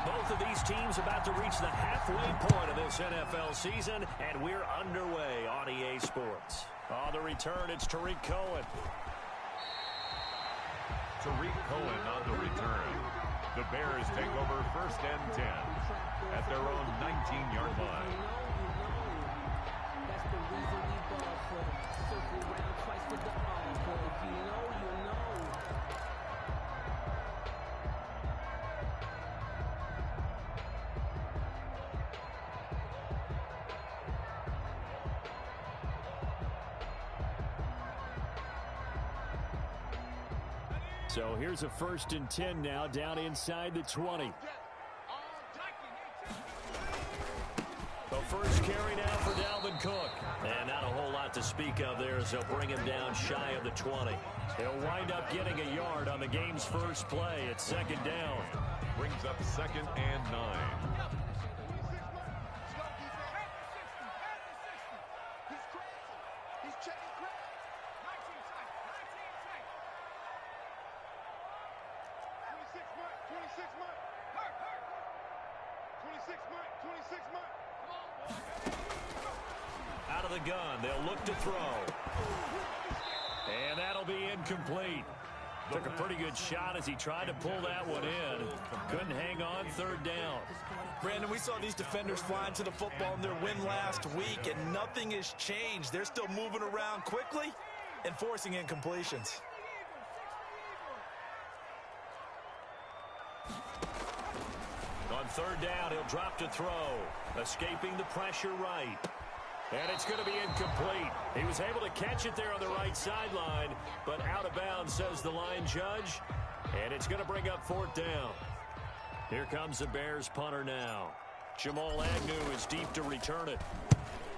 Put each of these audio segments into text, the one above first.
Both of these teams about to reach the halfway point of this NFL season, and we're underway on EA Sports. On the return, it's Tariq Cohen. Tariq Cohen on the return. The Bears take over 1st and 10 at their own 19-yard line. That's the reason we ball for. Circle round twice with the encore. If you know, you know. So here's a 1st and 10 now, down inside the 20. The first carry now for Dalvin Cook. And not a whole lot to speak of there as they'll bring him down shy of the 20. He'll wind up getting a yard on the game's first play. It's 2nd down. Brings up 2nd and 9. Out of the gun, they'll look to throw. And that'll be incomplete. Took a pretty good shot as he tried to pull that one in. Couldn't hang on, 3rd down. Brandon, we saw these defenders flying to the football in their win last week, and nothing has changed. They're still moving around quickly and forcing incompletions. On 3rd down, he'll drop to throw. Escaping the pressure right. And it's going to be incomplete. He was able to catch it there on the right sideline, but out of bounds, says the line judge. And it's going to bring up 4th down. Here comes the Bears punter now. Jamal Agnew is deep to return it.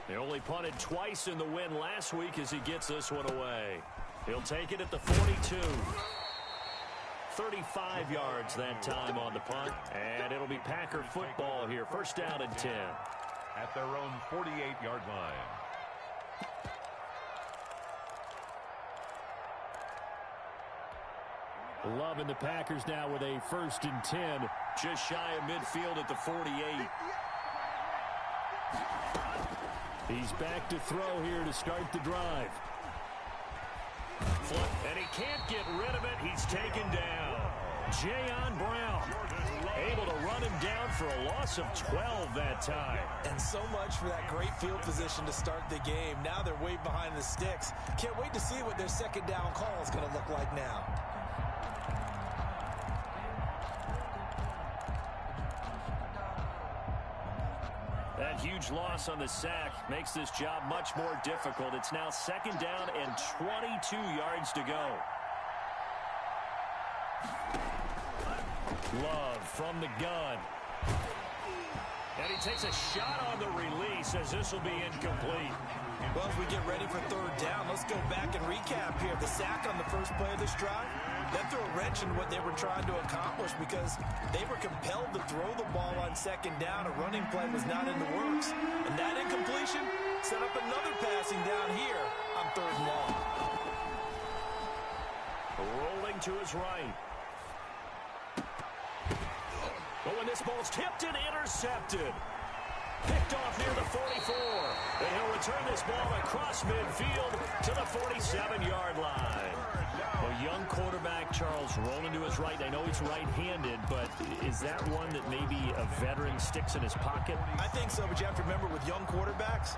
They only punted twice in the win last week as he gets this one away. He'll take it at the 42. 35 yards that time on the punt. And it'll be Packer football here. 1st down and 10. At their own 48-yard line. Loving the Packers now with a 1st and 10. Just shy of midfield at the 48. He's back to throw here to start the drive. And he can't get rid of it. He's taken down. Jayon Brown able to run him down for a loss of 12 that time. And so much for that great field position to start the game. Now they're way behind the sticks. Can't wait to see what their 2nd down call is going to look like now. That huge loss on the sack makes this job much more difficult. It's now 2nd down and 22 yards to go. Love from the gun. And he takes a shot on the release as this will be incomplete. Well, as we get ready for 3rd down, let's go back and recap here. The sack on the first play of this drive, that threw a wrench in what they were trying to accomplish because they were compelled to throw the ball on 2nd down. A running play was not in the works. And that incompletion set up another passing down here on 3rd and long. Rolling to his right. But when this ball's tipped and intercepted. Picked off near the 44. And he'll return this ball across midfield to the 47-yard line. A young quarterback, Charles, rolling to his right. I know he's right-handed, but is that one that maybe a veteran sticks in his pocket? I think so, but you have to remember with young quarterbacks,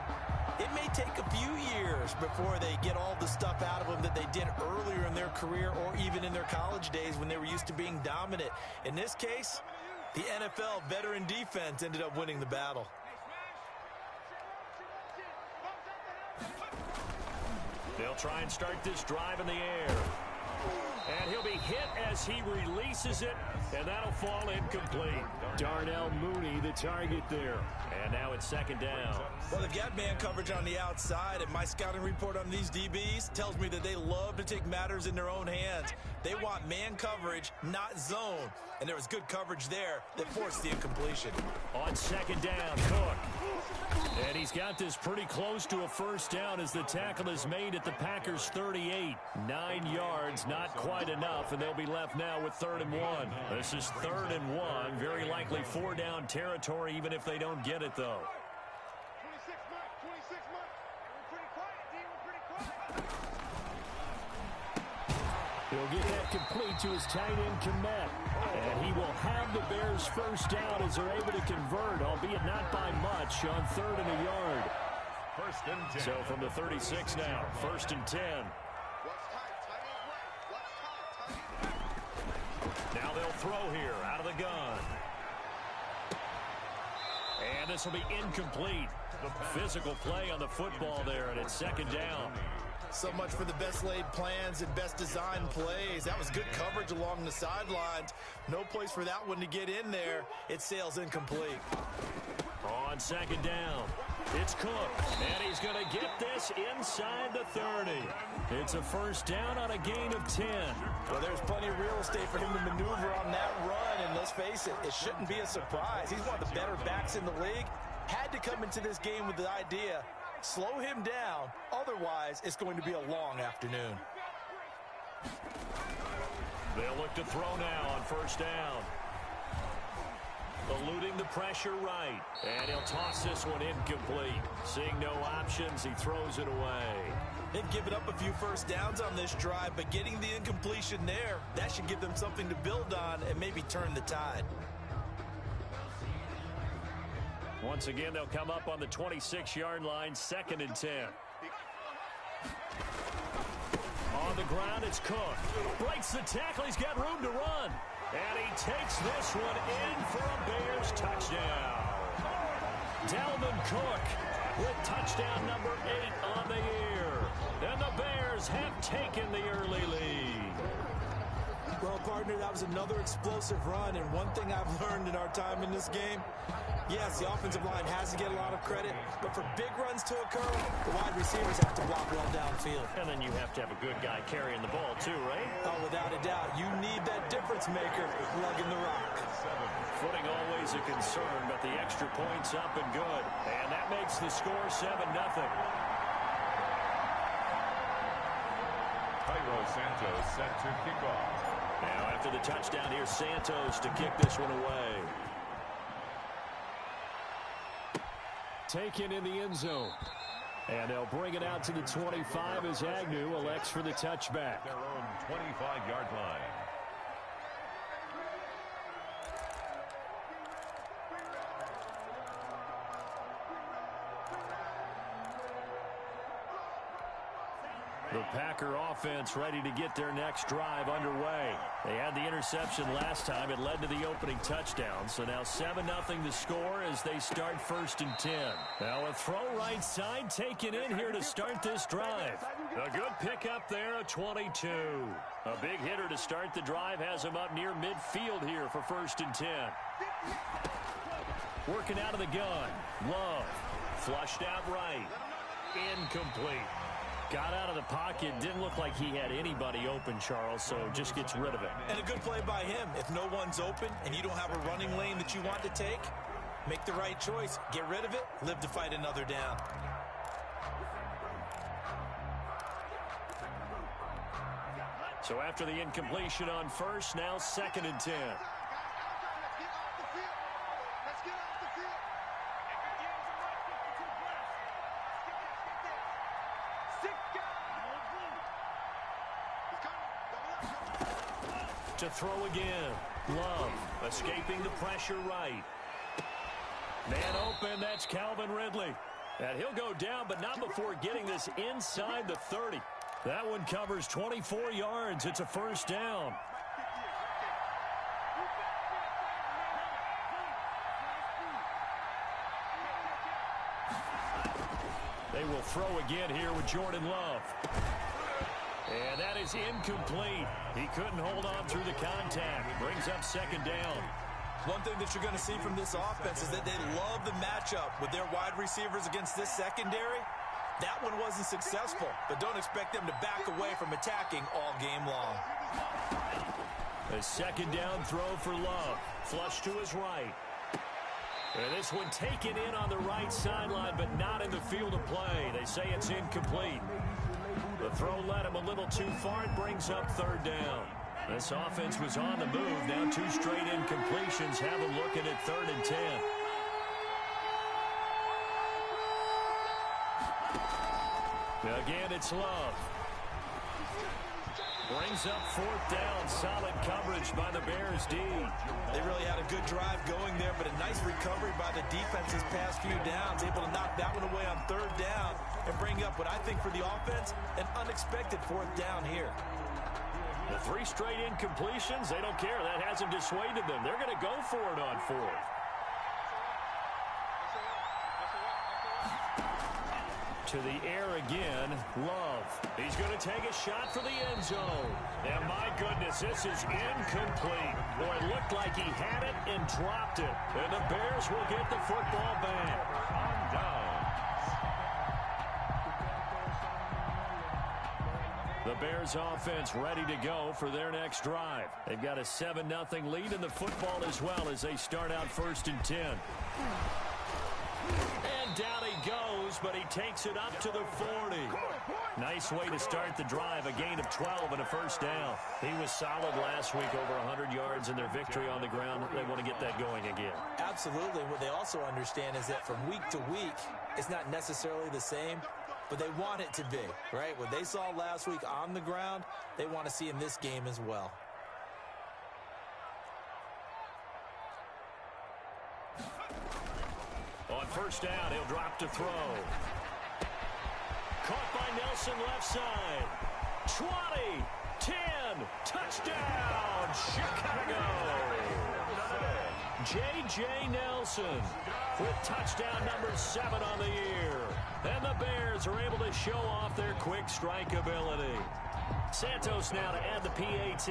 it may take a few years before they get all the stuff out of them that they did earlier in their career or even in their college days when they were used to being dominant. In this case, the NFL veteran defense ended up winning the battle. They'll try and start this drive in the air. And he'll be hit as he releases it, and that'll fall incomplete. Darnell Mooney, the target there. And now it's 2nd down. Well, they've got man coverage on the outside, and my scouting report on these DBs tells me that they love to take matters in their own hands. They want man coverage, not zone. And there was good coverage there that forced the incompletion. On 2nd down, Cook. And he's got this pretty close to a 1st down as the tackle is made at the Packers' 38. 9 yards, not quite enough and they'll be left now with 3rd and 1. This is 3rd and 1. Very likely 4-down territory, even if they don't get it, though. 26 months. We're pretty quiet, team. We're pretty quiet. He'll get that complete to his tight end, Kmet. And he will have the Bears first down as they're able to convert, albeit not by much, on 3rd and a yard. 1st and 10. So from the 36 now, 1st and 10. Now they'll throw here out of the gun. And this will be incomplete. Physical play on the football there, and it's 2nd down. So much for the best laid plans and best designed plays. That was good coverage along the sidelines. No place for that one to get in there. It sails incomplete. On 2nd down, it's Cook, and he's going to get this inside the 30. It's a first down on a gain of 10. Well, there's plenty of real estate for him to maneuver on that run, and let's face it, it shouldn't be a surprise. He's one of the better backs in the league. Had to come into this game with the idea, slow him down, otherwise it's going to be a long afternoon. They'll look to throw now on 1st down. Eluding the pressure right. And he'll toss this one incomplete. Seeing no options, he throws it away. They've given up a few first downs on this drive, but getting the incompletion there, that should give them something to build on and maybe turn the tide. Once again, they'll come up on the 26-yard line, 2nd and 10. On the ground, it's Cook. Breaks the tackle. He's got room to run. And he takes this one in for a Bears touchdown. Dalvin Cook with touchdown number 8 on the year. And the Bears have taken the early lead. Well, partner, that was another explosive run, and one thing I've learned in our time in this game, yes, the offensive line has to get a lot of credit, but for big runs to occur, the wide receivers have to block well downfield. And then you have to have a good guy carrying the ball too, right? Oh, without a doubt. You need that difference maker lugging the rock. Footing always a concern, but the extra point's up and good. And that makes the score 7-0. Cairo Santos set to kick off. Now after the touchdown, here's Santos to kick this one away. Taken in the end zone. And they'll bring it out to the 25 as Agnew elects for the touchback. Their own 25-yard line. The Packer offense ready to get their next drive underway. They had the interception last time. It led to the opening touchdown. So now 7-0 the score as they start 1st and 10. Now a throw right side taken in here to start this drive. A good pickup there, a 22. A big hitter to start the drive has him up near midfield here for 1st and 10. Working out of the gun. Love. Flushed out right. Incomplete. Got out of the pocket. Didn't look like he had anybody open, Charles, so just gets rid of it. And a good play by him. If no one's open and you don't have a running lane that you want to take, make the right choice. Get rid of it. Live to fight another down. So after the incompletion on 1st, now 2nd and 10. To throw again. Love escaping the pressure right. Man open, that's Calvin Ridley. And he'll go down, but not before getting this inside the 30. That one covers 24 yards. It's a first down. They will throw again here with Jordan Love. And that is incomplete. He couldn't hold on through the contact. Brings up 2nd down. One thing that you're going to see from this offense is that they love the matchup with their wide receivers against this secondary. That one wasn't successful, but don't expect them to back away from attacking all game long. A 2nd down throw for Love. Flush to his right. And this one taken in on the right sideline, but not in the field of play. They say it's incomplete. The throw led him a little too far. It brings up 3rd down. This offense was on the move. Now 2 straight incompletions have them looking at 3rd and 10. Again, it's Love. Brings up 4th down. Solid coverage by the Bears D. They really had a good drive going there, but a nice recovery by the defense this past few downs. Able to knock that one away on 3rd down and bring up what I think for the offense, an unexpected 4th down here. The 3 straight incompletions, they don't care. That hasn't dissuaded them. They're going to go for it on 4th. To the air again, Love. He's going to take a shot for the end zone. And my goodness, this is incomplete. Boy, it looked like he had it and dropped it. And the Bears will get the football back. On down. The Bears offense ready to go for their next drive. They've got a 7-0 lead in the football as well as they start out 1st and 10. And down he goes, but he takes it up to the 40. Nice way to start the drive, a gain of 12 and a 1st down. He was solid last week, over 100 yards in their victory on the ground. They want to get that going again. Absolutely. What they also understand is that from week to week, it's not necessarily the same, but they want it to be, right? What they saw last week on the ground, they want to see in this game as well. On 1st down, he'll drop to throw. Caught by Nelson left side. 20, 10, touchdown, Chicago. J.J. Nelson with touchdown number 7 on the year. And the Bears are able to show off their quick strike ability. Santos now to add the PAT.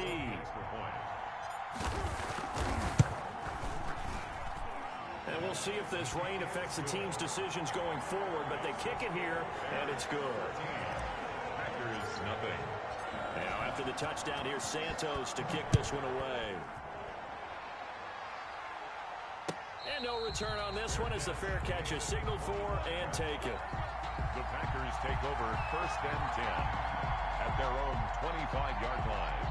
And we'll see if this rain affects the team's decisions going forward, but they kick it here, and it's good. Packers nothing. Now after the touchdown, here's Santos to kick this one away. And no return on this one as the fair catch is signaled for and taken. The Packers take over 1st and 10 at their own 25-yard line.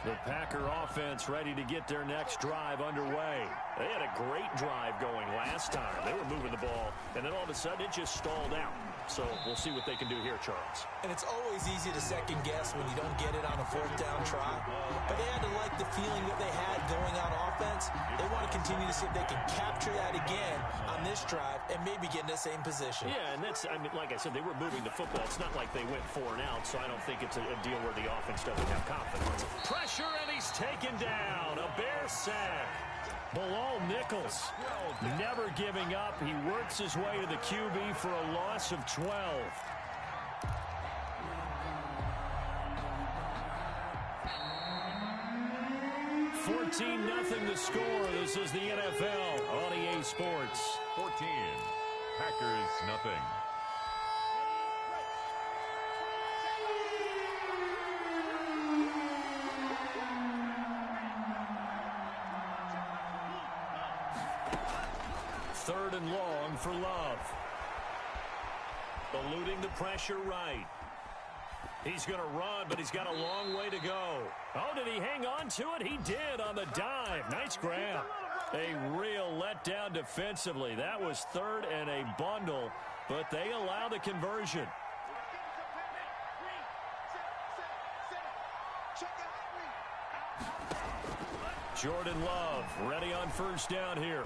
The Packer offense ready to get their next drive underway. They had a great drive going last time. They were moving the ball, and then all of a sudden it just stalled out. So we'll see what they can do here, Charles. And it's always easy to second guess when you don't get it on a 4th down try. But they had to like the feeling that they had going on offense. They want to continue to see if they can capture that again on this drive and maybe get in the same position. Yeah, and that's, I mean, like I said, they were moving the football. It's not like they went 4 and out, so I don't think it's a deal where the offense doesn't have confidence. Pressure, and he's taken down. A Bear sack. Bilal Nichols never giving up. He works his way to the QB for a loss of 12. (14-0) the score. This is the NFL on EA Sports. 14. Packers nothing. Third and long for Love. Eluding the pressure right. He's going to run, but he's got a long way to go. Oh, did he hang on to it? He did on the dive. Nice grab. A real letdown defensively. That was 3rd and a bundle, but they allow the conversion. Jordan Love ready on 1st down here.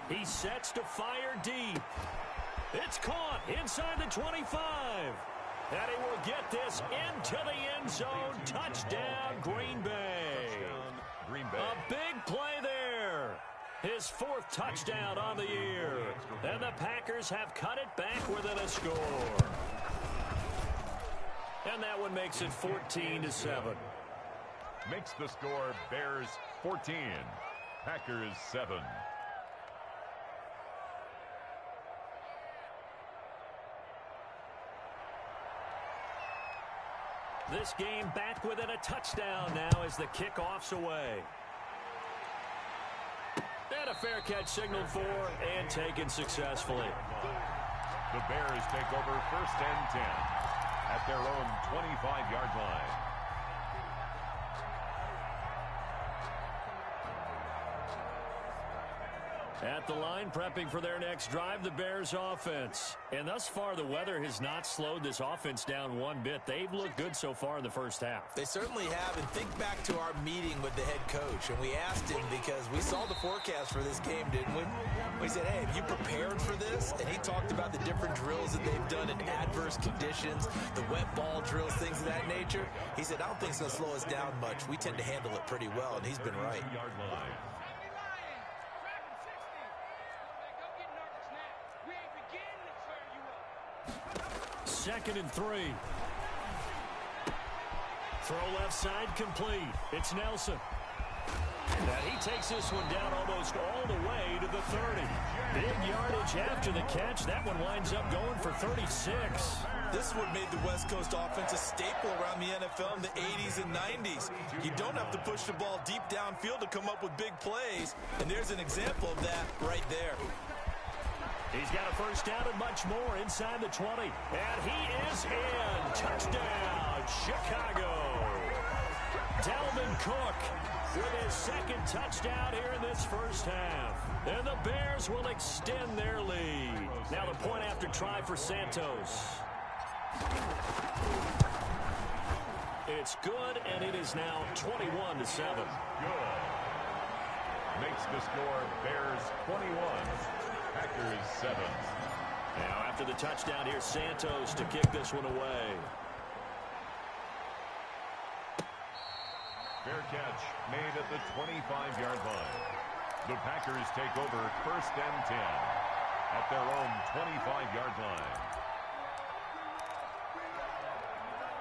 He sets to fire deep. It's caught inside the 25. And he will get this into the end zone. Touchdown, Green Bay. Green Bay. A big play there. His 4th touchdown on the year. And the Packers have cut it back within a score. And that one makes it 14-7. Makes the score Bears 14, Packers 7. This game back within a touchdown now as the kickoff's away. And a fair catch signaled for and taken successfully. The Bears take over first and 10 at their own 25-yard line. At the line, prepping for their next drive, the Bears offense. And thus far, the weather has not slowed this offense down one bit. They've looked good so far in the first half. They certainly have. And think back to our meeting with the head coach. And we asked him because we saw the forecast for this game, didn't we? We said, hey, have you prepared for this? And he talked about the different drills that they've done in adverse conditions, the wet ball drills, things of that nature. He said, I don't think it's going to slow us down much. We tend to handle it pretty well, and he's been right. Second and 3. Throw left side complete. It's Nelson. And he takes this one down almost all the way to the 30. Big yardage after the catch. That one winds up going for 36. This is what made the West Coast offense a staple around the NFL in the 80s and 90s. You don't have to push the ball deep downfield to come up with big plays. And there's an example of that right there. He's got a first down and much more inside the 20. And he is in. Touchdown, Chicago. Dalvin Cook with his second touchdown here in this first half. And the Bears will extend their lead. Now the point after try for Santos. It's good, and it is now 21-7. Good. Makes the score Bears 21. Packers 7. Now after the touchdown, here's Santos to kick this one away. Fair catch made at the 25-yard line. The Packers take over first and 10 at their own 25-yard line.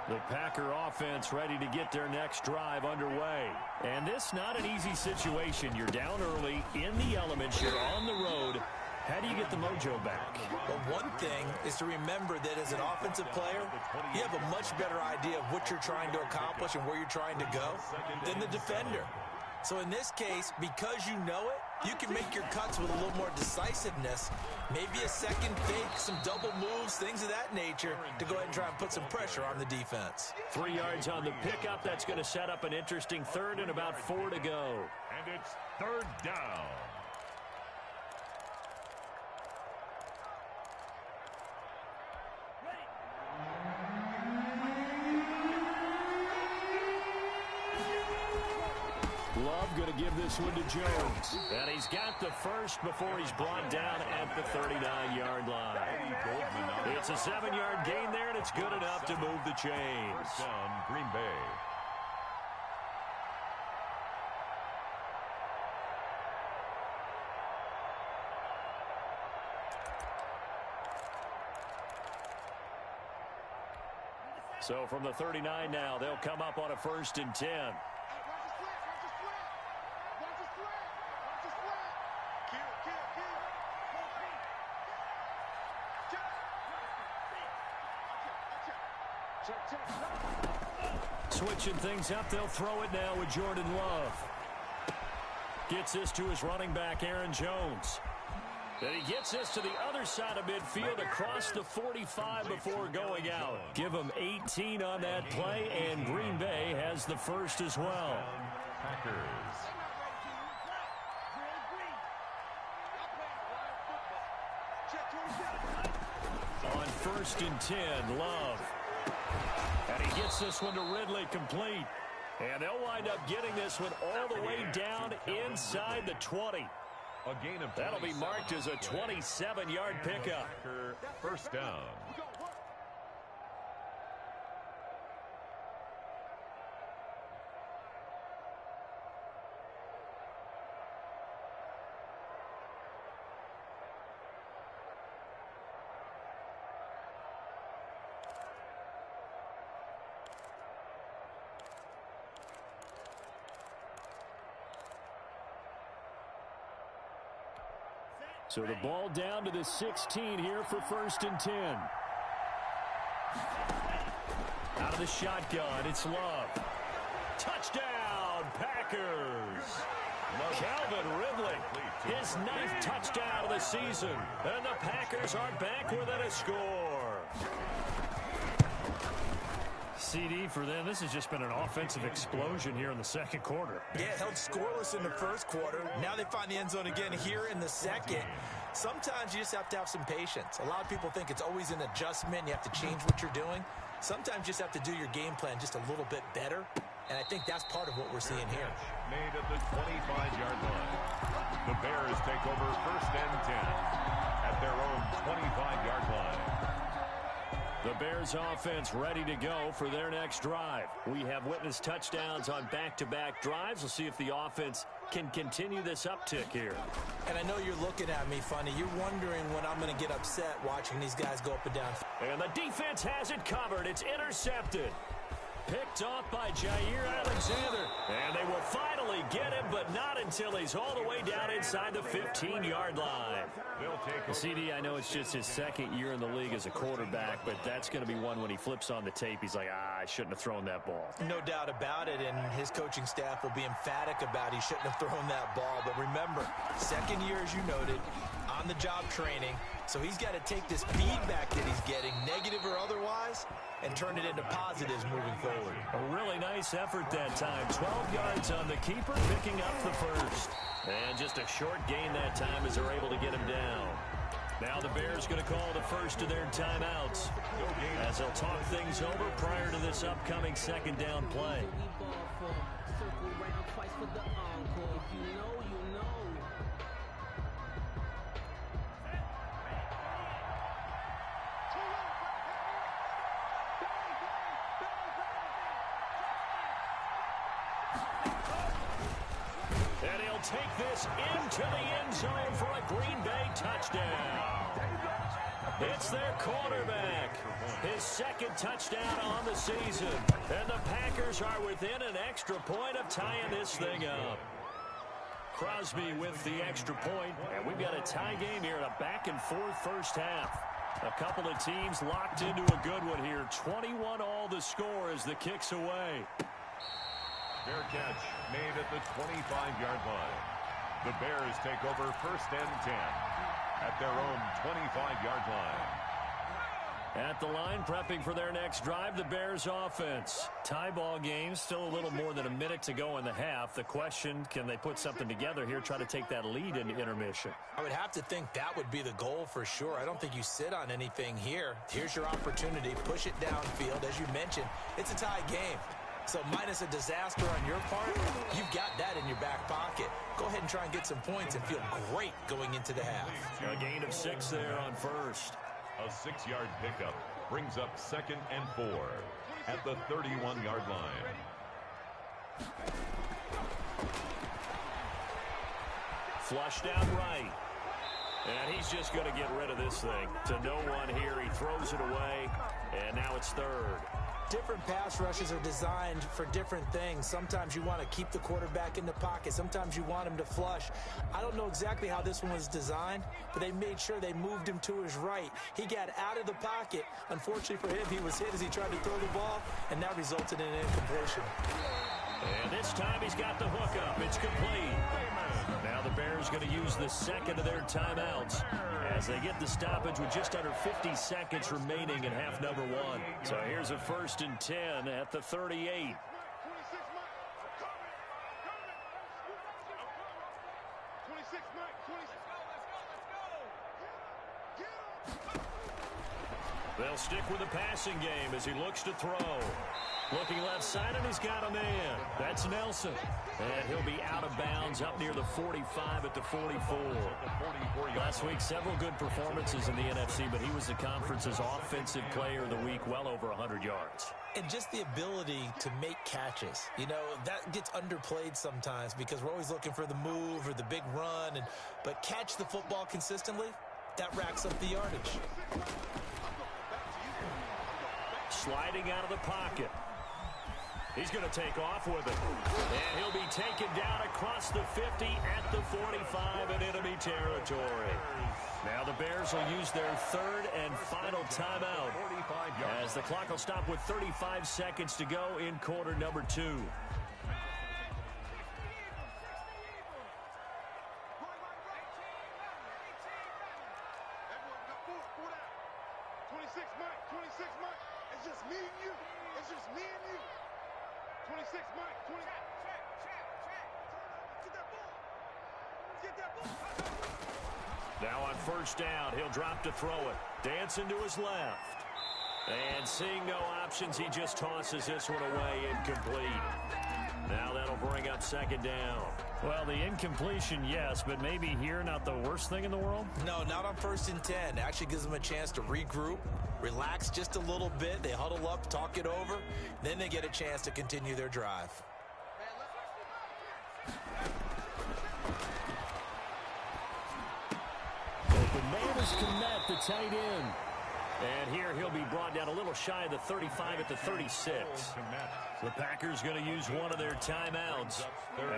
The Packer offense ready to get their next drive underway. And this not an easy situation. You're down early, in the elements, you're on the road. How do you get the mojo back? Well, one thing is to remember that as an offensive player, you have a much better idea of what you're trying to accomplish and where you're trying to go than the defender. So in this case, because you know it, you can make your cuts with a little more decisiveness. Maybe a second fake, some double moves, things of that nature to go ahead and try and put some pressure on the defense. 3 yards on the pickup. That's going to set up an interesting third and about 4 to go. And it's third down. Love going to give this one to Jones. And he's got the first before he's brought down at the 39-yard line. It's a 7-yard gain there, and it's good enough to move the chains. First down, Green Bay. So from the 39 now, they'll come up on a 1st and 10. Switching things up, they'll throw it now with Jordan Love. Gets this to his running back, Aaron Jones. Then he gets this to the other side of midfield across the 45 before going out. Give him 18 on that play, and Green Bay has the first as well. Packers. On 1st and 10, Love. And he gets this one to Ridley complete. And they'll wind up getting this one all the way down inside the 20. A gain of That'll be marked as a 27-yard pickup. First down. So the ball down to the 16 here for 1st and 10. Out of the shotgun, it's Love. Touchdown, Packers. Calvin Ridley, his 9th touchdown of the season. And the Packers are back within a score. CD for them. This has just been an offensive explosion here in the second quarter. Yeah, held scoreless in the first quarter. Now they find the end zone again here in the second. Sometimes you just have to have some patience. A lot of people think it's always an adjustment. You have to change what you're doing. Sometimes you just have to do your game plan just a little bit better. And I think that's part of what we're seeing here. Made at the 25-yard line. The Bears take over 1st and 10 at their own 25-yard line. The Bears offense ready to go for their next drive. We have witnessed touchdowns on back-to-back drives. We'll see if the offense can continue this uptick here. And I know you're looking at me funny. You're wondering when I'm going to get upset watching these guys go up and down. And the defense has it covered. It's intercepted. Picked off by Jair Alexander. And they will finally get him, but not until he's all the way down inside the 15-yard line. CD, I know it's just his second year in the league as a quarterback, but that's going to be one when he flips on the tape. He's like, I shouldn't have thrown that ball. No doubt about it, and his coaching staff will be emphatic about he shouldn't have thrown that ball. But remember, second year, as you noted, on-the-job training. So he's got to take this feedback that he's getting, negative or otherwise, and turn it into positives moving forward. A really nice effort that time. 12 yards on the keeper, picking up the first. And just a short gain that time as they're able to get him down. Now the Bears going to call the first of their timeouts as they'll talk things over prior to this upcoming second down play. Circle round twice for the encore. If you know, you know. And he'll take this into the end zone for a Green Bay touchdown. It's their quarterback. His second touchdown on the season. And the Packers are within an extra point of tying this thing up. Crosby with the extra point, and we've got a tie game here in a back-and-forth first half. A couple of teams locked into a good one here. 21 all the score as the kick's away. Fair catch made at the 25-yard line. The Bears take over 1st and 10 at their own 25-yard line. At the line, prepping for their next drive, the Bears offense. Tie ball game, still a little more than a minute to go in the half. The question, can they put something together here, try to take that lead into intermission? I would have to think that would be the goal for sure. I don't think you sit on anything here. Here's your opportunity. Push it downfield. As you mentioned, it's a tie game. So minus a disaster on your part, you've got that in your back pocket. Go ahead and try and get some points and feel great going into the half. A gain of 6 there on first. A 6-yard pickup brings up 2nd and 4 at the 31-yard line. Flushed out right. And he's just going to get rid of this thing. To no one here, he throws it away, and now it's 3rd. Different pass rushes are designed for different things. Sometimes you want to keep the quarterback in the pocket. Sometimes you want him to flush. I don't know exactly how this one was designed, but they made sure they moved him to his right. He got out of the pocket. Unfortunately for him, he was hit as he tried to throw the ball, and that resulted in an incompletion. And this time he's got the hook up. It's complete. Now the Bears going to use the second of their timeouts as they get the stoppage with just under 50 seconds remaining in half number 1. So here's a 1st and 10 at the 38. They'll stick with the passing game as he looks to throw. Looking left side, and he's got a man. That's Nelson. And he'll be out of bounds up near the 45 at the 44. Last week, several good performances in the NFC, but he was the conference's offensive player of the week, well over 100 yards. And just the ability to make catches. You know, that gets underplayed sometimes because we're always looking for the move or the big run. But catch the football consistently, that racks up the yardage. Sliding out of the pocket. He's going to take off with it. And he'll be taken down across the 50 at the 45 in enemy territory. Now the Bears will use their 3rd and final timeout as the clock will stop with 35 seconds to go in quarter number 2. 26 months, 26 months. It's just me and you. It's just me and you. 26 months, 20. Get that ball. Get that ball. Now on first down, he'll drop to throw it. Dancing to his left. And seeing no options, he just tosses this one away, incomplete. Now that'll bring up second down. Well, the incompletion, yes, but maybe here not the worst thing in the world? No, not on 1st and 10. It actually gives them a chance to regroup, relax just a little bit. They huddle up, talk it over. Then they get a chance to continue their drive. Open man is Komet, the tight end. And here he'll be brought down a little shy of the 35 at the 36. The Packers going to use one of their timeouts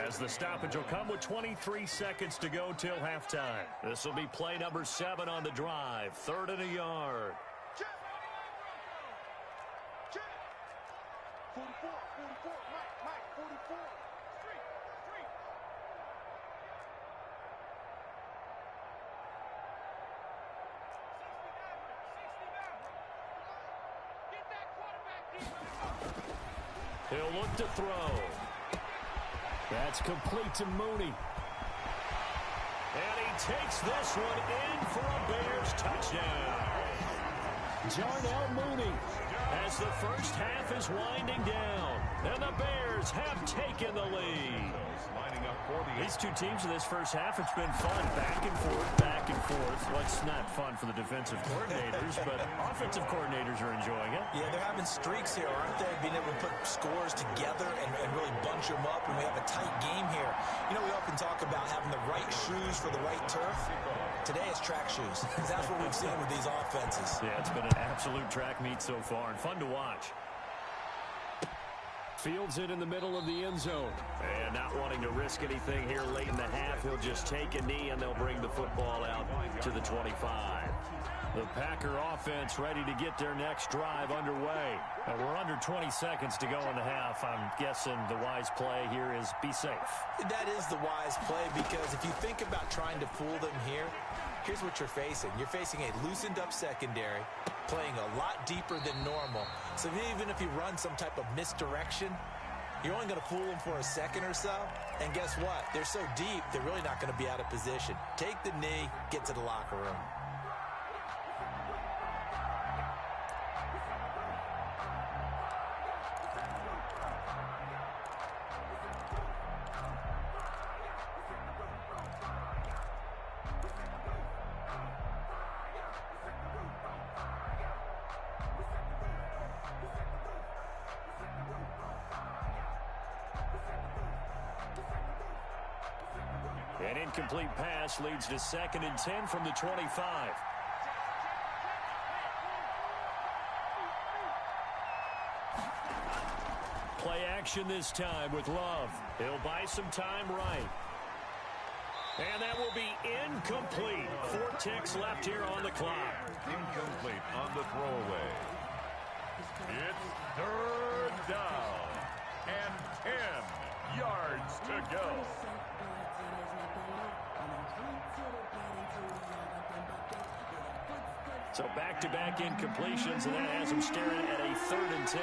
as the stoppage will come with 23 seconds to go till halftime. This will be play number 7 on the drive. 3rd and a yard. 44, Mike, 44. He'll look to throw. That's complete to Mooney. And he takes this one in for a Bears touchdown. Darnell Mooney. As the first half is winding down, and the Bears have taken the lead. Lining up for the These two teams in this first half, it's been fun. Back and forth, back and forth. Well, it's not fun for the defensive coordinators, but offensive coordinators are enjoying it. Yeah, they're having streaks here, aren't they? Being able to put scores together and really bunch them up, and we have a tight game here. You know, we often talk about having the right shoes for the right turf. Today it's track shoes. That's what we've seen with these offenses. Yeah, it's been an absolute track meet so far, and fun to watch. Fields it in the middle of the end zone. And not wanting to risk anything here late in the half, he'll just take a knee, and they'll bring the football out to the 25. The Packer offense ready to get their next drive underway. We're under 20 seconds to go in the half. I'm guessing the wise play here is be safe. That is the wise play, because if you think about trying to fool them here, here's what you're facing. You're facing a loosened up secondary, playing a lot deeper than normal. So even if you run some type of misdirection, you're only going to fool them for a second or so. And guess what? They're so deep, they're really not going to be out of position. Take the knee, get to the locker room. An incomplete pass leads to 2nd and 10 from the 25. Play action this time with Love. He'll buy some time right. And that will be incomplete. 4 ticks left here on the clock. incomplete on the throwaway. It's 3rd down and 10 yards to go. So back-to-back incompletions, and that has him staring at a 3rd and 10.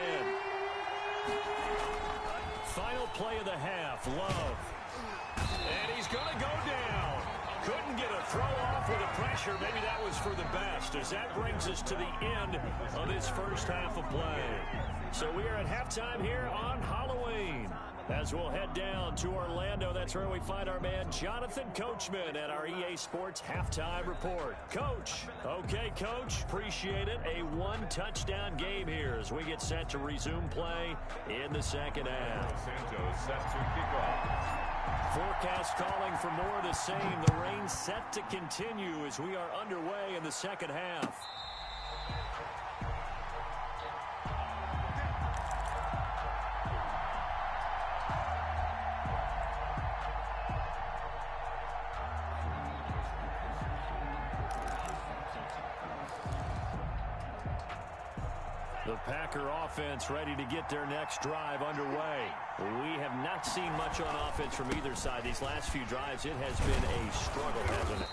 Final play of the half, Love. And he's going to go down. Couldn't get a throw off with the pressure. Maybe that was for the best, as that brings us to the end of this first half of play. So we are at halftime here on Halloween. As we'll head down to Orlando, that's where we find our man Jonathan Coachman at our EA Sports Halftime Report. Coach. Okay, Coach. Appreciate it. A 1-touchdown game here as we get set to resume play in the second half. Santos set to kick off. Forecast calling for more of the same. The rain set to continue as we are underway in the second half. The Packer offense ready to get their next drive underway. We have not seen much on offense from either side. These last few drives, it has been a struggle, hasn't it?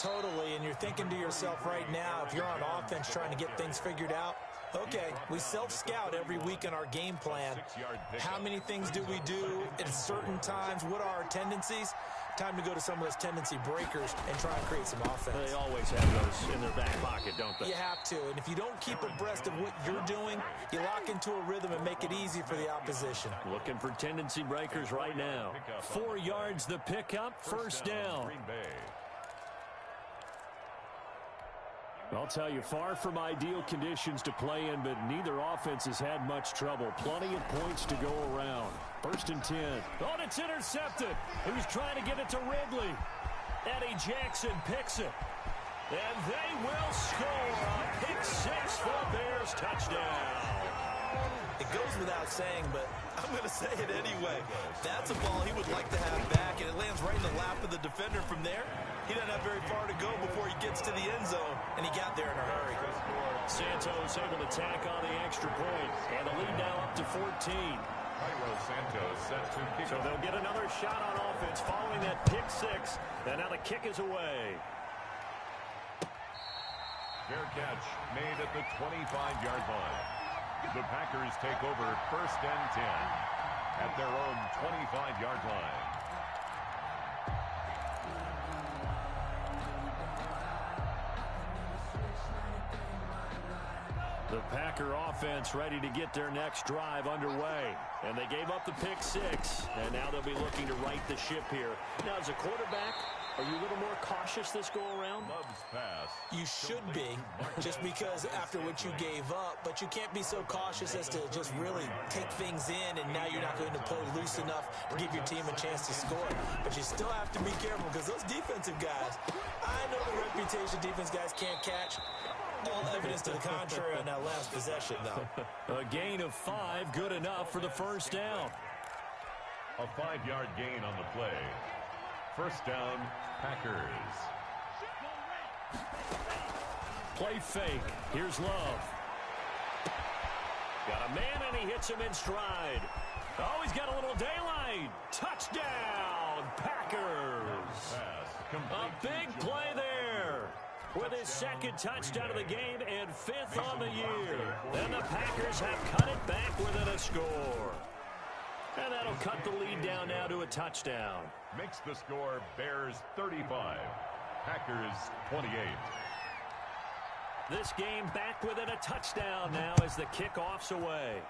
Totally, and you're thinking to yourself right now, if you're on offense trying to get things figured out, okay, we self-scout every week in our game plan. How many things do we do at certain times? What are our tendencies? Time to go to some of those tendency breakers and try and create some offense. They always have those in their back pocket, don't they? You have to, and if you don't keep abreast of what you're doing, you lock into a rhythm and make it easy for the opposition. Looking for tendency breakers right now. 4 yards the pickup, first down. I'll tell you, far from ideal conditions to play in, but neither offense has had much trouble. Plenty of points to go around. First and 10. Oh, and it's intercepted. He was trying to get it to Ridley. Eddie Jackson picks it. And they will score a pick six for a Bears touchdown. It goes without saying, but I'm going to say it anyway. That's a ball he would like to have back, and it lands right in the lap of the defender from there. He doesn't have very far to go before he gets to the end zone, and he got there in a hurry. Santos able to tack on the extra point, and the lead now up to 14. Santos set to kick. So they'll get another shot on offense following that pick six, and now the kick is away. Fair catch made at the 25-yard line. The Packers take over first and 10 at their own 25-yard line. The Packer offense ready to get their next drive underway. And they gave up the pick six, and now they'll be looking to right the ship here. Now, as a quarterback, are you a little more cautious this go-around? Love's pass. You should be, just because after what you gave up, but you can't be so cautious as to just really take things in, and now you're not going to play loose enough to give your team a chance to score. But you still have to be careful, because those defensive guys, I know the reputation defense guys can't catch. All evidence to the contrary on that last possession, though. A gain of 5, good enough for the first down. A 5-yard gain on the play. First down, Packers. Play fake. Here's Love. Got a man, and he hits him in stride. Oh, he's got a little daylight. Touchdown, Packers. A big play there. With his second touchdown of the game and 5th on the year. And the Packers have cut it back within a score. And that'll cut the lead down now to a touchdown. Makes the score Bears 35, Packers 28. This game back within a touchdown now as the kickoff's away.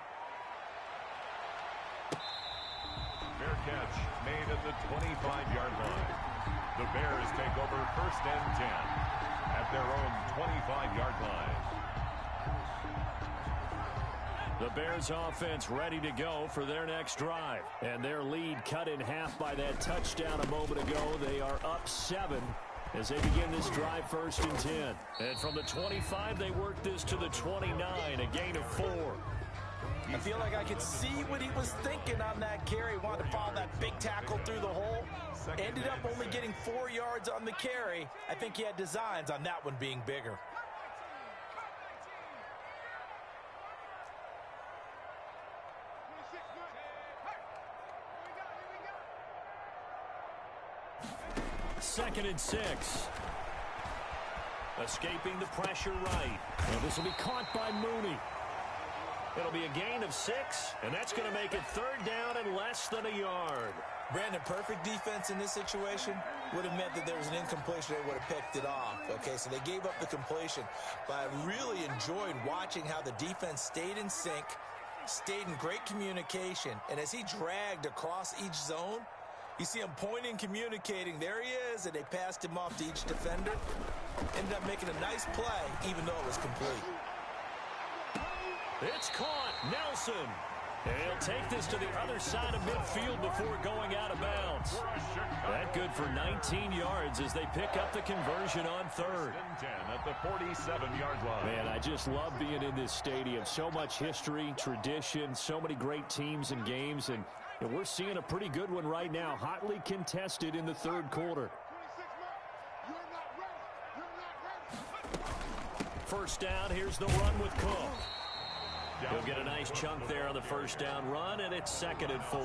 Fair catch made at the 25-yard line. The Bears take over first and 10 at their own 25-yard line. The Bears offense ready to go for their next drive. And their lead cut in half by that touchdown a moment ago. They are up 7 as they begin this drive first and 10. And from the 25, they work this to the 29, a gain of 4. I feel like I could see what he was thinking on that carry. Wanted to follow that big tackle through the hole. Ended up only getting 4 yards on the carry. I think he had designs on that one being bigger. Second and 6. Escaping the pressure right. And this will be caught by Mooney. It'll be a gain of 6, and that's going to make it 3rd down and less than a yard. Brandon, perfect defense in this situation would have meant that there was an incompletion. They would have picked it off. Okay, so they gave up the completion. But I really enjoyed watching how the defense stayed in sync, stayed in great communication. And as he dragged across each zone, you see him pointing, communicating. There he is, and they passed him off to each defender. Ended up making a nice play, even though it was complete. It's caught. Nelson. And he'll take this to the other side of midfield before going out of bounds. That good for 19 yards as they pick up the conversion on 3rd. 10 at the 47-yard line. Man, I just love being in this stadium. So much history, tradition, so many great teams and games. And we're seeing a pretty good one right now, hotly contested in the 3rd quarter. First down, here's the run with Cook. He'll get a nice chunk there on the first down run, and it's 2nd and 4.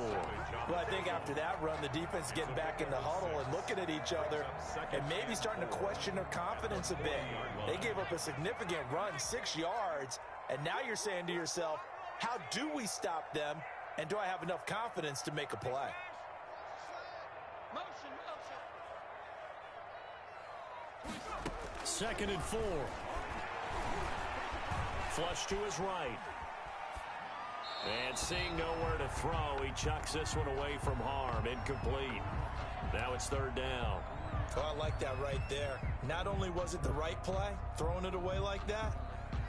Well, I think after that run, the defense getting back in the huddle and looking at each other and maybe starting to question their confidence a bit. They gave up a significant run, 6 yards, and now you're saying to yourself, how do we stop them, and do I have enough confidence to make a play? Motion. 2nd and 4. Flush to his right. And seeing nowhere to throw, he chucks this one away from harm. Incomplete. Now it's 3rd down. Oh, I like that right there. Not only was it the right play, throwing it away like that,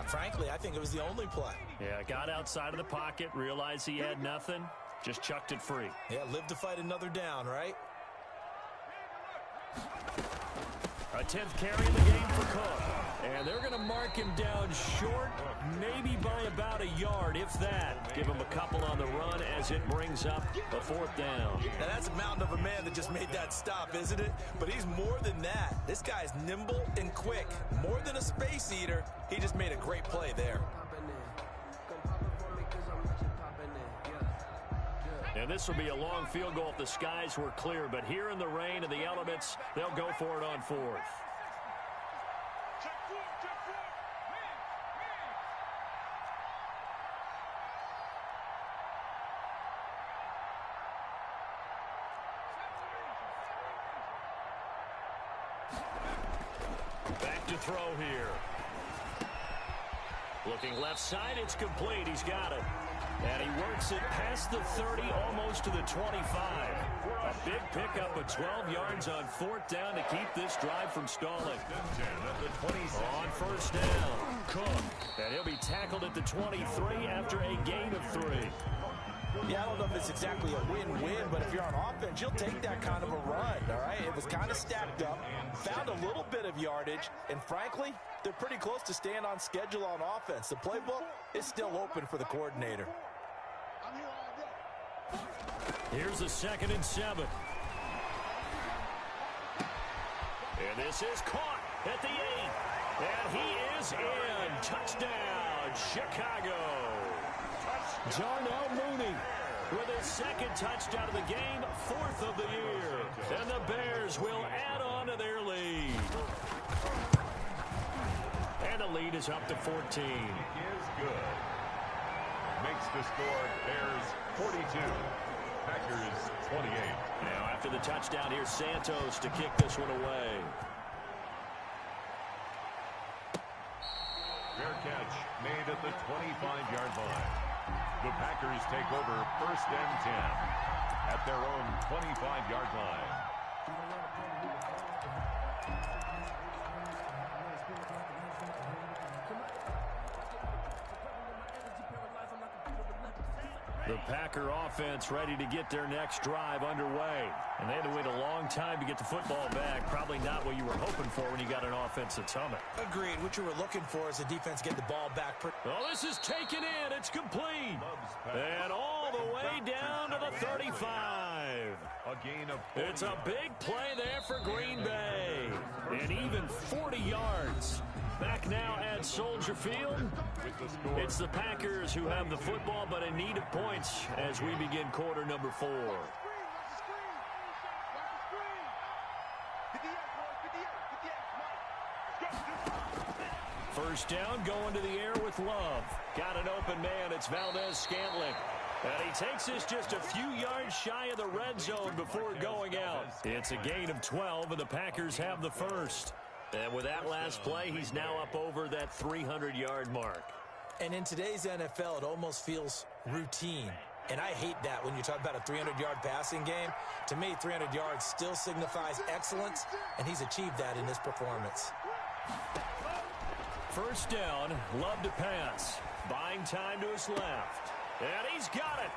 frankly, I think it was the only play. Yeah, got outside of the pocket, realized he had nothing, just chucked it free. Yeah, live to fight another down, right? A 10th carry in the game for Cook. And they're going to mark him down short, maybe by about a yard, if that. Give him a couple on the run as it brings up a 4th down. Now, that's a mountain of a man that just made that stop, isn't it? But he's more than that. This guy's nimble and quick. More than a space eater, he just made a great play there. And this will be a long field goal if the skies were clear. But here in the rain and the elements, they'll go for it on 4th. Back to throw here. Looking left side, it's complete. He's got it. And he works it past the 30, almost to the 25. A big pickup of 12 yards on 4th down to keep this drive from stalling. On 1st down, Cook. And he'll be tackled at the 23 after a gain of 3. Yeah, I don't know if it's exactly a win-win, but if you're on offense, you'll take that kind of a run, all right? It was kind of stacked up, found a little bit of yardage, and frankly, they're pretty close to staying on schedule on offense. The playbook is still open for the coordinator. Here's a 2nd and 7. And this is caught at the 8. And he is in. Touchdown, Chicago. Darnell Mooney with his 2nd touchdown of the game, 4th of the year. And the Bears will add on to their lead. And the lead is up to 14. Is good. Makes the score Bears 42. Packers 28. Now after the touchdown, here's Santos to kick this one away. Fair catch made at the 25-yard line. The Packers take over 1st and 10 at their own 25-yard line. The Packer offense ready to get their next drive underway. And they had to wait a long time to get the football back. Probably not what you were hoping for when you got an offense that's humming. Agreed. What you were looking for is the defense get the ball back. Oh, this is taken in. It's complete. And all the way down to the 35. A gain of 40. It's a big play there for Green Bay. And even 40 yards. Back now at Soldier Field. It's the Packers who have the football, but in need of points as we begin quarter number 4. First down, going to the air with Love. Got an open man. It's Valdez-Scantling. And he takes this just a few yards shy of the red zone before going out. It's a gain of 12, and the Packers have the first. And with that last play, he's now up over that 300-yard mark. And in today's NFL, it almost feels routine. And I hate that when you talk about a 300-yard passing game. To me, 300 yards still signifies excellence, and he's achieved that in this performance. First down, Love to pass. Buying time to his left. And he's got it.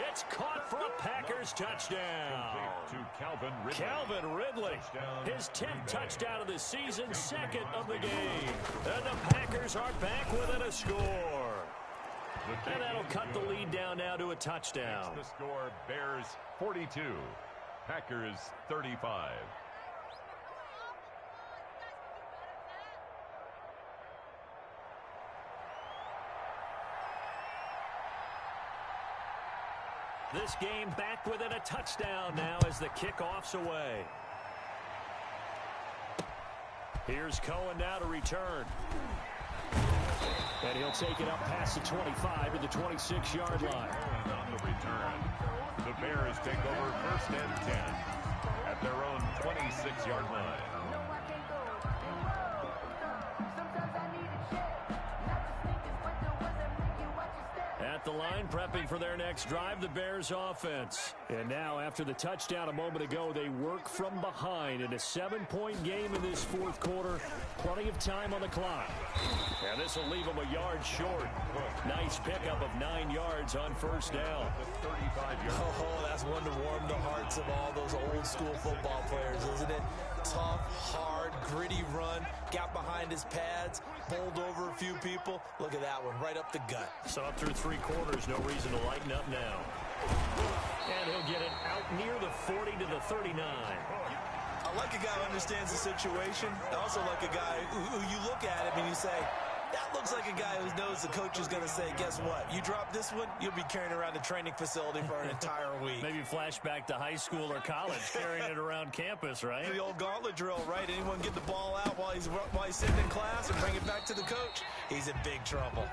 It's caught for a Packers touchdown. To Calvin Ridley. Calvin Ridley, his 10th touchdown of the season, 2nd of the game. And the Packers are back within a score. And that'll cut the lead down now to a touchdown. The score, Bears 42, Packers 35. This game back within a touchdown now as the kickoff's away. Here's Cohen now to return. And he'll take it up past the 25 to the 26-yard line. And on the return, the Bears take over 1st and 10 at their own 26-yard line. At the line, prepping for their next drive, the Bears offense. And now, after the touchdown a moment ago, they work from behind in a 7-point game in this fourth quarter. Plenty of time on the clock. And this will leave them a yard short. Nice pickup of 9 yards on first down. Oh, that's one to warm the hearts of all those old school football players, isn't it? Tough, hard, gritty run. Got behind his pads, bowled over a few people. Look at that one, right up the gut. So up through 3 quarters, no reason to lighten up now. And he'll get it out near the 40 to the 39. I like a guy who understands the situation. I also like a guy who you look at him and you say, that looks like a guy who knows the coach is going to say, guess what? You drop this one, you'll be carrying around the training facility for an entire week. Maybe flashback to high school or college, carrying it around campus, right? The old gauntlet drill, right? Anyone get the ball out while he's sitting in class and bring it back to the coach? He's in big trouble.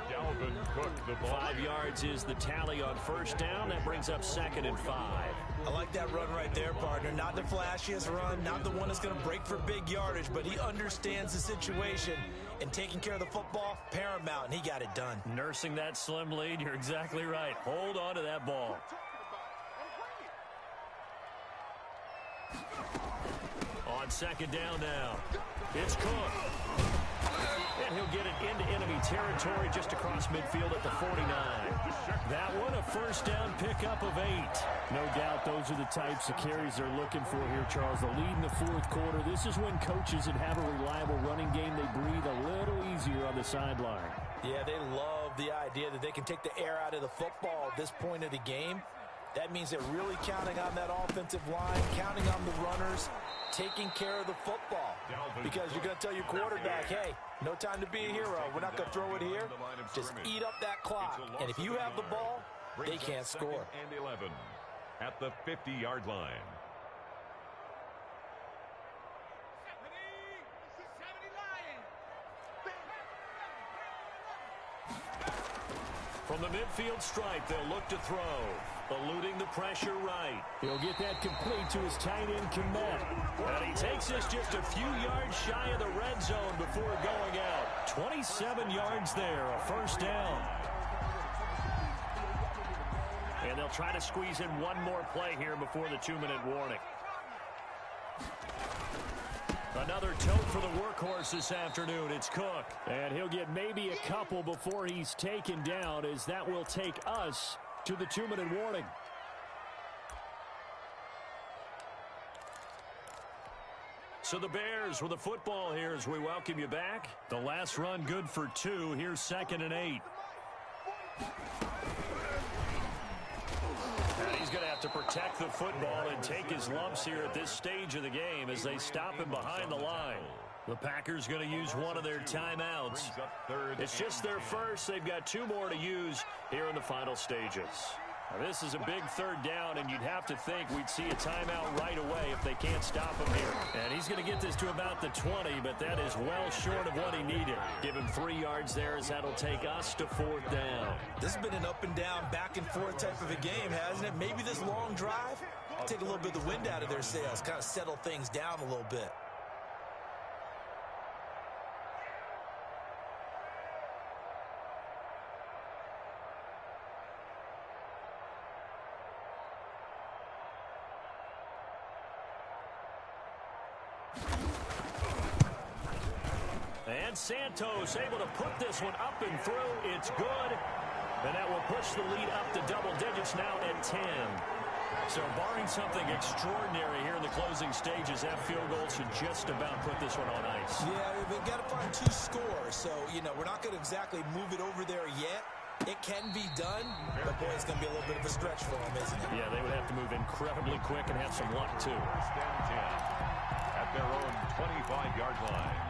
Dalvin Cook, the ball. 5 yards is the tally on first down. That brings up 2nd and 5. I like that run right there, partner. Not the flashiest run, not the one that's going to break for big yardage, but he understands the situation, and taking care of the football, paramount, and he got it done. Nursing that slim lead, you're exactly right. Hold on to that ball. On 2nd down now, it's Cook. And he'll get it into enemy territory just across midfield at the 49. That one, a first down pickup of 8. No doubt those are the types of carries they're looking for here, Charles. The lead in the fourth quarter. This is when coaches that have a reliable running game, they breathe a little easier on the sideline. Yeah, they love the idea that they can take the air out of the football at this point of the game. That means they're really counting on that offensive line, counting on the runners, taking care of the football. Because you're going to tell your quarterback, hey, no time to be a hero. We're not going to throw it here. Just eat up that clock. And if you have the ball, they can't score. And 11 at the 50-yard line. From the midfield stripe, they'll look to throw. Eluding the pressure right. He'll get that complete to his tight end, Komet. And he takes this just a few yards shy of the red zone before going out. 27 yards there, a first down. And they'll try to squeeze in one more play here before the 2-minute warning. Another tote for the workhorse this afternoon. It's Cook. And he'll get maybe a couple before he's taken down, as that will take us to the 2-minute warning. So the Bears with the football here as we welcome you back. The last run good for 2. Here's 2nd and 8. And he's going to have to protect the football and take his lumps here at this stage of the game as they stop him behind the line. The Packers going to use one of their timeouts. It's just their first. They've got 2 more to use here in the final stages. Now, this is a big 3rd down, and you'd have to think we'd see a timeout right away if they can't stop him here. And he's going to get this to about the 20, but that is well short of what he needed. Give him 3 yards there, as that'll take us to 4th down. This has been an up and down, back and forth type of a game, hasn't it? Maybe this long drive, take a little bit of the wind out of their sails, kind of settle things down a little bit. And Santos able to put this one up and through. It's good. And that will push the lead up to double digits now at 10. So barring something extraordinary here in the closing stages, that field goal should just about put this one on ice. Yeah, they've got to find 2 scores. So, you know, we're not going to exactly move it over there yet. It can be done, but boy, it's going to be a little bit of a stretch for them, isn't it? Yeah, they would have to move incredibly quick and have some luck, too. 1st and 10 at their own 25-yard line.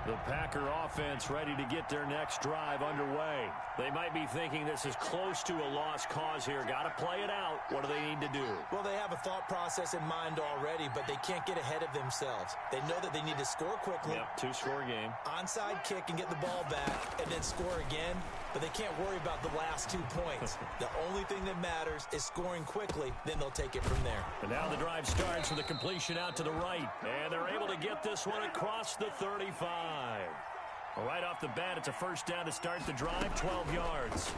The Packer offense ready to get their next drive underway. They might be thinking this is close to a lost cause here. Got to play it out. What do they need to do? Well, they have a thought process in mind already, but they can't get ahead of themselves. They know that they need to score quickly. Yep, two-score game. Onside kick and get the ball back and then score again, but they can't worry about the last 2 points. The only thing that matters is scoring quickly, then they'll take it from there. And now the drive starts with a completion out to the right, and they're able to get this one across the 35. Right off the bat, it's a first down to start the drive, 12 yards.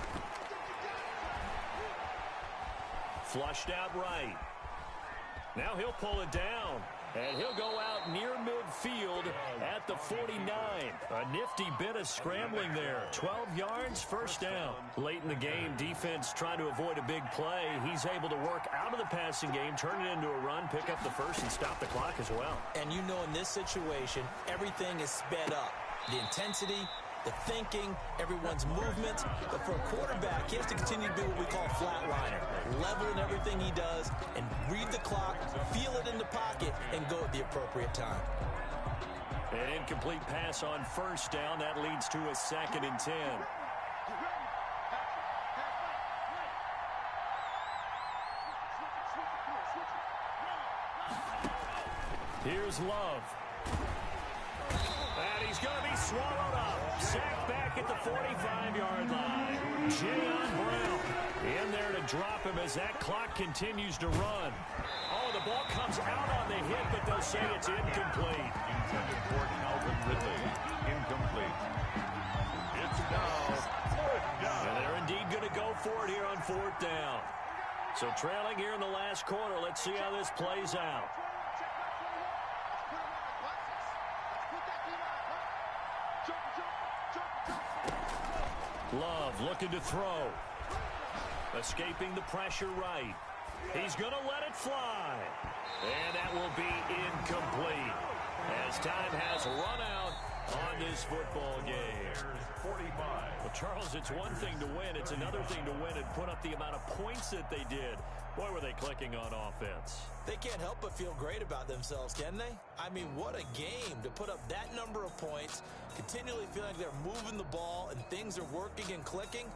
Flushed out right. Now he'll pull it down, and he'll go out near midfield at the 49. A nifty bit of scrambling there. 12 yards, first down. Late in the game, defense trying to avoid a big play. He's able to work out of the passing game, turn it into a run, pick up the first, and stop the clock as well. And you know in this situation, everything is sped up. The intensity, the thinking, everyone's movement. But for a quarterback, he has to continue to do what we call flatliner. Level in everything he does and read the clock, feel it in the pocket, and go at the appropriate time. An incomplete pass on first down. That leads to a 2nd and 10. Here's Love. And he's going to be swallowed up. Sacked back at the 45-yard line. Jayon Brown in there to drop him as that clock continues to run. Oh, the ball comes out on the hit, but they'll say it's incomplete. Intended for Calvin Ridley. Incomplete. It's now 4th down. And they're indeed going to go for it here on 4th down. So trailing here in the last quarter. Let's see how this plays out. Love looking to throw. Escaping the pressure right. He's going to let it fly. And that will be incomplete as time has run out on this football game. 45. Well, Charles, it's one thing to win. It's another thing to win and put up the amount of points that they did. Boy, were they clicking on offense. They can't help but feel great about themselves, can they? I mean, what a game to put up that number of points, continually feeling like they're moving the ball and things are working and clicking.